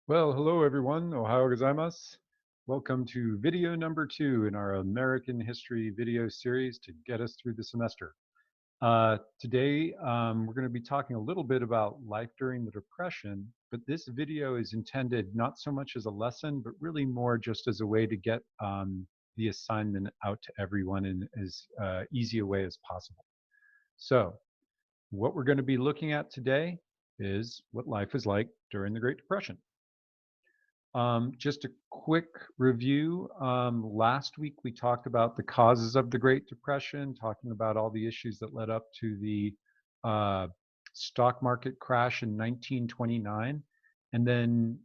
Well, hello everyone. Ohayou gozaimasu. Welcome to video number 2 in our American history video series to get us through the semester. Today, we're going to be talking a little bit about life during the Depression, but this video is intended not so much as a lesson, but really more just as a way to get the assignment out to everyone in as easy a way as possible. So, what we're going to be looking at today is what life is like during the Great Depression. Just a quick review. Last week we talked about the causes of the Great Depression, talking about all the issues that led up to the uh, stock market crash in 1929. And then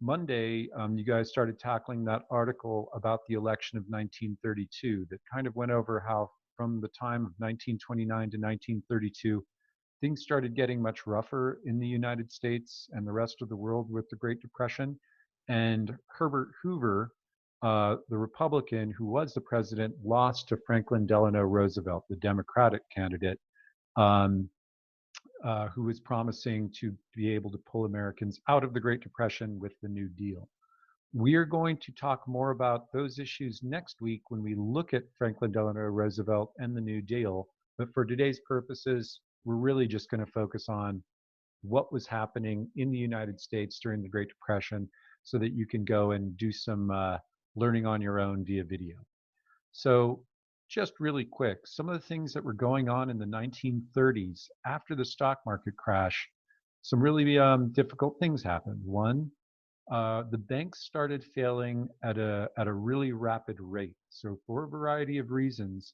Monday, you guys started tackling that article about the election of 1932 that kind of went over how from the time of 1929 to 1932, things started getting much rougher in the United States and the rest of the world with the Great Depression. And Herbert Hoover, the Republican who was the president, lost to Franklin Delano Roosevelt, the Democratic candidate, um, who was promising to be able to pull Americans out of the Great Depression with the New Deal. We are going to talk more about those issues next week when we look at Franklin Delano Roosevelt and the New Deal. But for today's purposes, we're really just going to focus on what was happening in the United States during the Great Depression so that you can go and do some learning on your own via video. So just really quick, some of the things that were going on in the 1930s after the stock market crash, some really difficult things happened. One, the banks started failing at a really rapid rate. So for a variety of reasons,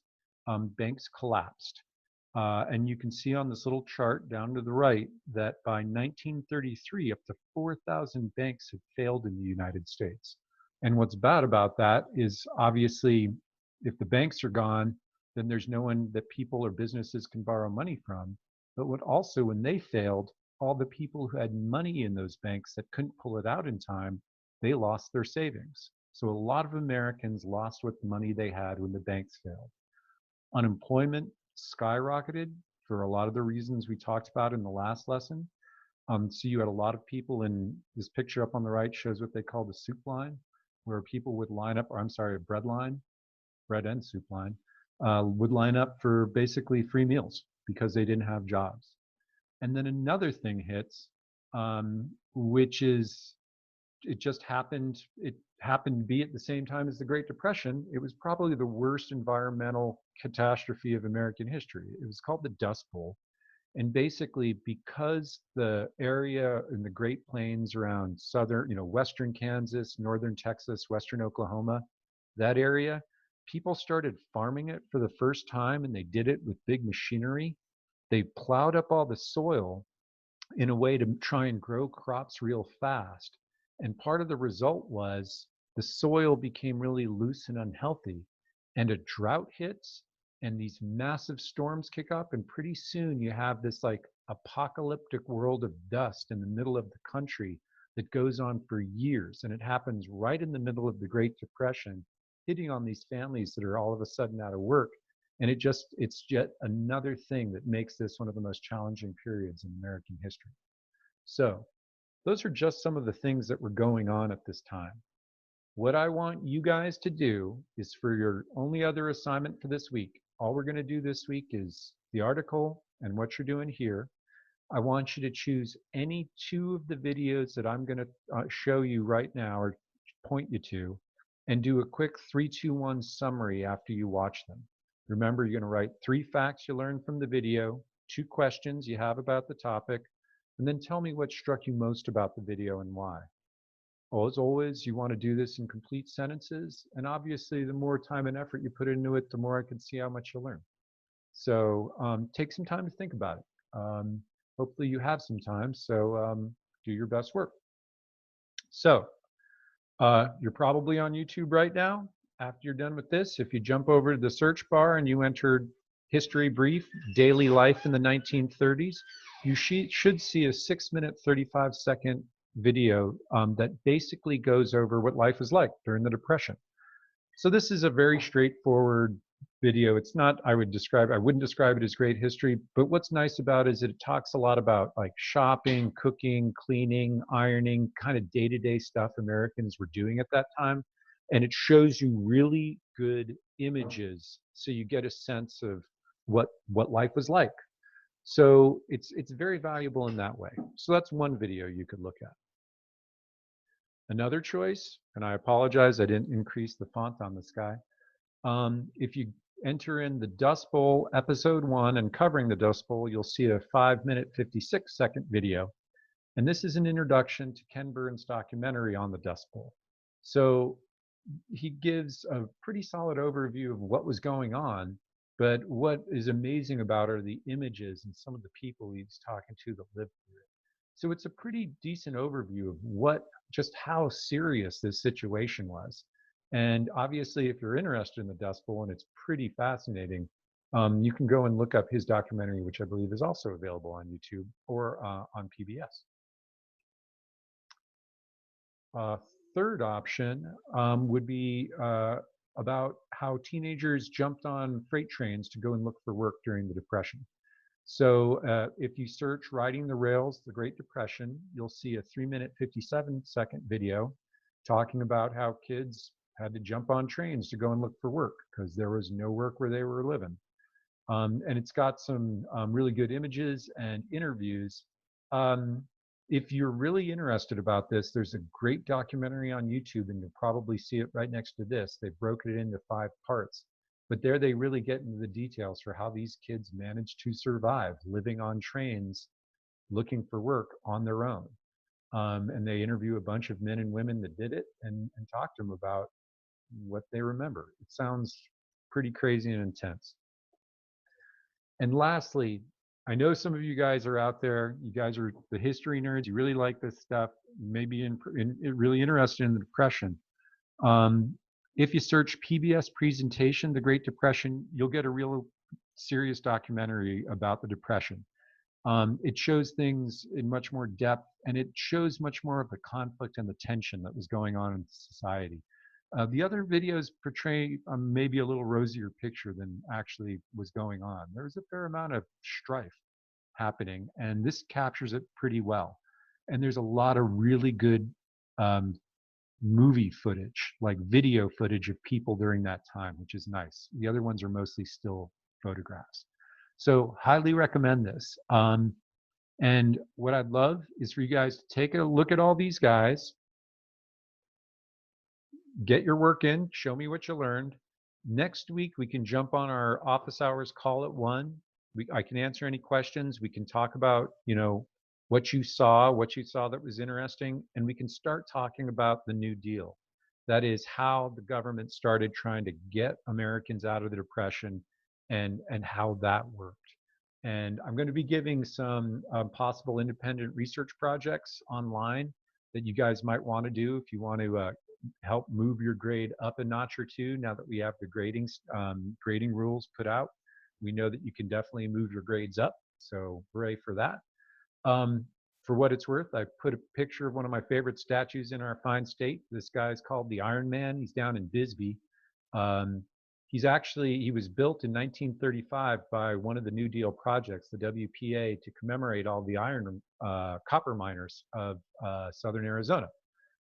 banks collapsed. And you can see on this little chart down to the right that by 1933, up to 4,000 banks had failed in the United States. And what's bad about that is obviously if the banks are gone, then there's no one that people or businesses can borrow money from. But what also, when they failed, all the people who had money in those banks that couldn't pull it out in time, they lost their savings. So a lot of Americans lost what money they had when the banks failed. Unemployment skyrocketed for a lot of the reasons we talked about in the last lesson. So you had a lot of people in this picture up on the right shows what they call the soup line, where people would line up, or I'm sorry, a bread line, bread and soup line, would line up for basically free meals because they didn't have jobs. And then another thing hits, which is it just happened. It happened to be at the same time as the Great Depression. It was probably the worst environmental catastrophe of American history. It was called the Dust Bowl. And basically, because the area in the Great Plains around southern, western Kansas, northern Texas, western Oklahoma, that area, people started farming it for the first time, and they did it with big machinery. They plowed up all the soil in a way to try and grow crops real fast. And part of the result was the soil became really loose and unhealthy. And a drought hits, and these massive storms kick up. And pretty soon you have this like apocalyptic world of dust in the middle of the country that goes on for years. And it happens right in the middle of the Great Depression, hitting on these families that are all of a sudden out of work. And it's yet another thing that makes this one of the most challenging periods in American history. So those are just some of the things that were going on at this time. What I want you guys to do is for your only other assignment for this week, all we're going to do this week is the article and what you're doing here. I want you to choose any two of the videos that I'm going to show you right now or point you to and do a quick 3-2-1 summary after you watch them. Remember, you're going to write 3 facts you learned from the video, 2 questions you have about the topic, and then tell me what struck you most about the video and why. Well, as always, you want to do this in complete sentences, and obviously the more time and effort you put into it, the more I can see how much you learn. So take some time to think about it. Hopefully you have some time, so do your best work. So you're probably on YouTube right now. After you're done with this, if you jump over to the search bar and you entered History Brief, Daily Life in the 1930s, you should see a 6-minute, 35-second video that basically goes over what life was like during the Depression. So this is a very straightforward video. It's not, I wouldn't describe it as great history, but what's nice about it is it talks a lot about like shopping, cooking, cleaning, ironing, kind of day-to-day stuff Americans were doing at that time. And it shows you really good images so you get a sense of what life was like. So it's very valuable in that way. So that's one video you could look at. Another choice, and I apologize, I didn't increase the font on this guy. If you enter in the Dust Bowl episode 1 and covering the Dust Bowl, you'll see a 5-minute, 56-second video. And this is an introduction to Ken Burns' documentary on the Dust Bowl. So he gives a pretty solid overview of what was going on, but what is amazing about are the images and some of the people he's talking to that lived through it. So it's a pretty decent overview of just how serious this situation was. And obviously, if you're interested in the Dust Bowl, and it's pretty fascinating, you can go and look up his documentary, which I believe is also available on YouTube or on PBS. Third option would be about how teenagers jumped on freight trains to go and look for work during the Depression. So if you search Riding the Rails, the Great Depression, you'll see a 3-minute, 57-second video talking about how kids had to jump on trains to go and look for work because there was no work where they were living. And it's got some really good images and interviews. If you're really interested about this, there's a great documentary on YouTube, and you'll probably see it right next to this. They've broken it into 5 parts. But there they really get into the details for how these kids managed to survive living on trains, looking for work on their own. And they interview a bunch of men and women that did it and talk to them about what they remember. It sounds pretty crazy and intense. And lastly, I know some of you guys are out there. You guys are the history nerds. You really like this stuff. Maybe really interested in the Depression. If you search PBS presentation, The Great Depression, you'll get a real serious documentary about the Depression. It shows things in much more depth, and it shows much more of the conflict and the tension that was going on in society. The other videos portray maybe a little rosier picture than actually was going on. There was a fair amount of strife happening, and this captures it pretty well. And there's a lot of really good movie footage, like video footage of people during that time, which is nice. The other ones are mostly still photographs. So highly recommend this. And what I'd love is for you guys to take a look at all these guys, get your work in, show me what you learned. Next week, we can jump on our office hours call at 1. I can answer any questions. We can talk about, what you saw that was interesting, and we can start talking about the New Deal. That is how the government started trying to get Americans out of the Depression and how that worked. And I'm going to be giving some possible independent research projects online that you guys might want to do if you want to help move your grade up a notch or two. Now that we have the grading rules put out, we know that you can definitely move your grades up. So hooray for that. For what it's worth, I put a picture of one of my favorite statues in our fine state. This guy's called the Iron Man. He's down in Bisbee. He was built in 1935 by one of the New Deal projects, the WPA, to commemorate all the copper miners of southern Arizona.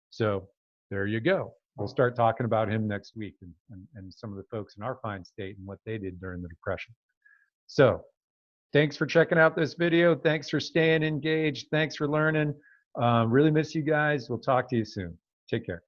So there you go. We'll start talking about him next week and some of the folks in our fine state and what they did during the Depression. So thanks for checking out this video. Thanks for staying engaged. Thanks for learning. Really miss you guys. We'll talk to you soon. Take care.